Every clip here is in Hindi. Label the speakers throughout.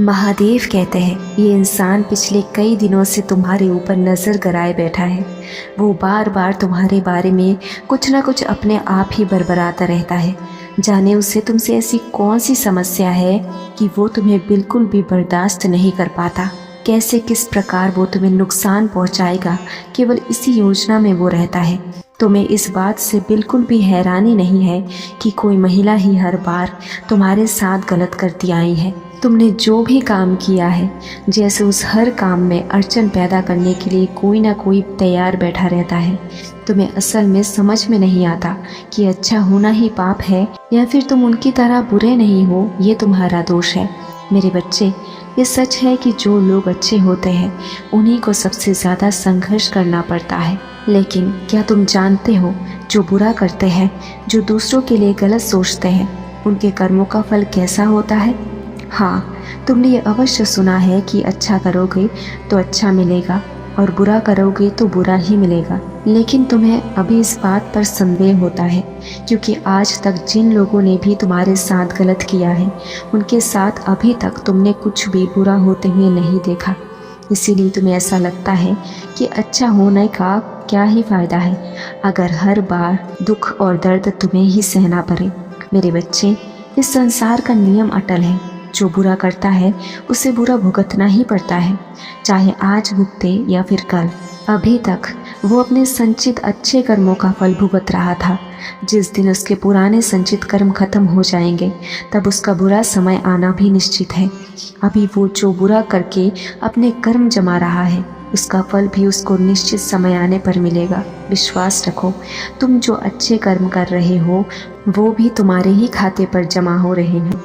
Speaker 1: महादेव कहते हैं ये इंसान पिछले कई दिनों से तुम्हारे ऊपर नज़र गड़ाए बैठा है। वो बार बार तुम्हारे बारे में कुछ ना कुछ अपने आप ही बरबराता रहता है। जाने उसे तुमसे ऐसी कौन सी समस्या है कि वो तुम्हें बिल्कुल भी बर्दाश्त नहीं कर पाता। कैसे किस प्रकार वो तुम्हें नुकसान पहुंचाएगा, केवल इसी योजना में वो रहता है। तुम्हें इस बात से बिल्कुल भी हैरानी नहीं है कि कोई महिला ही हर बार तुम्हारे साथ गलत करती आई है। तुमने जो भी काम किया है, जैसे उस हर काम में अड़चन पैदा करने के लिए कोई ना कोई तैयार बैठा रहता है। तुम्हें असल में समझ में नहीं आता कि अच्छा होना ही पाप है या फिर तुम उनकी तरह बुरे नहीं हो, ये तुम्हारा दोष है। मेरे बच्चे, ये सच है कि जो लोग अच्छे होते हैं उन्हीं को सबसे ज़्यादा संघर्ष करना पड़ता है। लेकिन क्या तुम जानते हो, जो बुरा करते हैं, जो दूसरों के लिए गलत सोचते हैं, उनके कर्मों का फल कैसा होता है? हाँ, तुमने ये अवश्य सुना है कि अच्छा करोगे तो अच्छा मिलेगा और बुरा करोगे तो बुरा ही मिलेगा। लेकिन तुम्हें अभी इस बात पर संदेह होता है क्योंकि आज तक जिन लोगों ने भी तुम्हारे साथ गलत किया है, उनके साथ अभी तक तुमने कुछ भी बुरा होते हुए नहीं देखा। इसीलिए तुम्हें ऐसा लगता है कि अच्छा होने का क्या ही फ़ायदा है अगर हर बार दुख और दर्द तुम्हें ही सहना पड़े। मेरे बच्चे, इस संसार का नियम अटल है। जो बुरा करता है उसे बुरा भुगतना ही पड़ता है, चाहे आज भुगते या फिर कल। अभी तक वो अपने संचित अच्छे कर्मों का फल भुगत रहा था। जिस दिन उसके पुराने संचित कर्म खत्म हो जाएंगे, तब उसका बुरा समय आना भी निश्चित है। अभी वो जो बुरा करके अपने कर्म जमा रहा है, उसका फल भी उसको निश्चित समय आने पर मिलेगा। विश्वास रखो, तुम जो अच्छे कर्म कर रहे हो वो भी तुम्हारे ही खाते पर जमा हो रहे हैं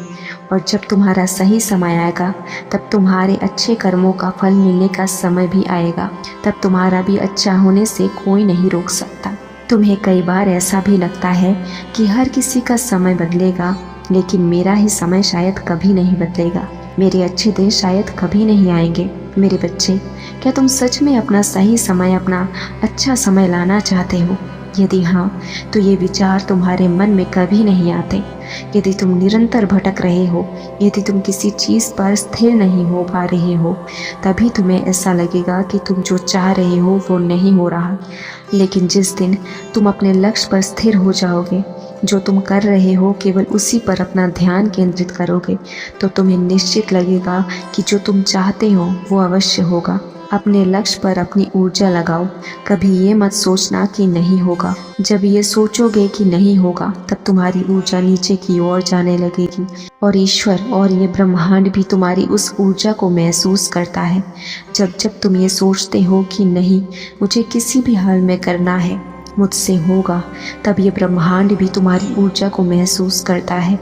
Speaker 1: और जब तुम्हारा सही समय आएगा, तब तुम्हारे अच्छे कर्मों का फल मिलने का समय भी आएगा। तब तुम्हारा भी अच्छा होने से कोई नहीं रोक सकता। तुम्हें कई बार ऐसा भी लगता है कि हर किसी का समय बदलेगा, लेकिन मेरा ही समय शायद कभी नहीं बदलेगा। मेरे अच्छे दिन शायद कभी नहीं आएंगे। मेरे बच्चे, क्या तुम सच में अपना सही समय, अपना अच्छा समय लाना चाहते हो? यदि हाँ, तो ये विचार तुम्हारे मन में कभी नहीं आते। यदि तुम निरंतर भटक रहे हो, यदि तुम किसी चीज़ पर स्थिर नहीं हो पा रहे हो, तभी तुम्हें ऐसा लगेगा कि तुम जो चाह रहे हो वो नहीं हो रहा। लेकिन जिस दिन तुम अपने लक्ष्य पर स्थिर हो जाओगे, जो तुम कर रहे हो केवल उसी पर अपना ध्यान केंद्रित करोगे, तो तुम्हें निश्चित लगेगा कि जो तुम चाहते हो वो अवश्य होगा। अपने लक्ष्य पर अपनी ऊर्जा लगाओ। कभी ये मत सोचना कि नहीं होगा। जब ये सोचोगे कि नहीं होगा, तब तुम्हारी ऊर्जा नीचे की ओर जाने लगेगी और ईश्वर और ये ब्रह्मांड भी तुम्हारी उस ऊर्जा को महसूस करता है। जब जब तुम ये सोचते हो कि नहीं, मुझे किसी भी हाल में करना है, मुझसे होगा, तब ये ब्रह्मांड भी तुम्हारी ऊर्जा को महसूस करता है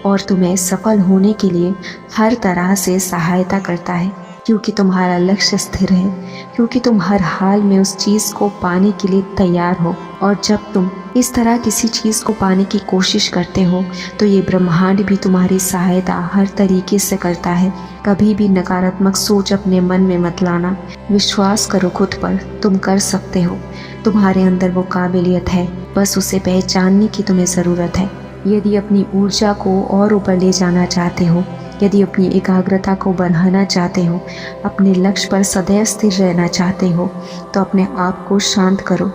Speaker 1: और तुम्हें सफल होने के लिए हर तरह से सहायता करता है। क्योंकि तुम्हारा लक्ष्य स्थिर है, क्योंकि तुम हर हाल में उस चीज़ को पाने के लिए तैयार हो। और जब तुम इस तरह किसी चीज़ को पाने की कोशिश करते हो, तो ये ब्रह्मांड भी तुम्हारी सहायता हर तरीके से करता है। कभी भी नकारात्मक सोच अपने मन में मत लाना। विश्वास करो खुद पर, तुम कर सकते हो। तुम्हारे अंदर वो काबिलियत है, बस उसे पहचानने की तुम्हें ज़रूरत है। यदि अपनी ऊर्जा को और ऊपर ले जाना चाहते हो, यदि अपनी एकाग्रता को बढ़ाना चाहते हो, अपने लक्ष्य पर सदैव स्थिर रहना चाहते हो, तो अपने आप को शांत करो,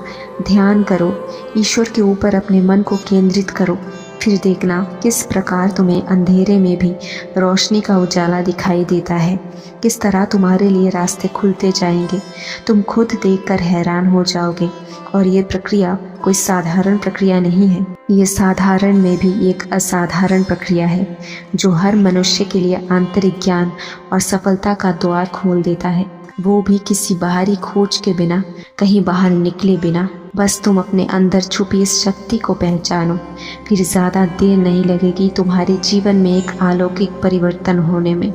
Speaker 1: ध्यान करो, ईश्वर के ऊपर अपने मन को केंद्रित करो। फिर देखना किस प्रकार तुम्हें अंधेरे में भी रोशनी का उजाला दिखाई देता है, किस तरह तुम्हारे लिए रास्ते खुलते जाएंगे। तुम खुद देखकर हैरान हो जाओगे। और ये प्रक्रिया कोई साधारण प्रक्रिया नहीं है। ये साधारण में भी एक असाधारण प्रक्रिया है जो हर मनुष्य के लिए आंतरिक ज्ञान और सफलता का द्वार खोल देता है, वो भी किसी बाहरी खोज के बिना, कहीं बाहर निकले बिना। बस तुम अपने अंदर छुपी इस शक्ति को पहचानो, फिर ज़्यादा देर नहीं लगेगी तुम्हारे जीवन में एक अलौकिक परिवर्तन होने में।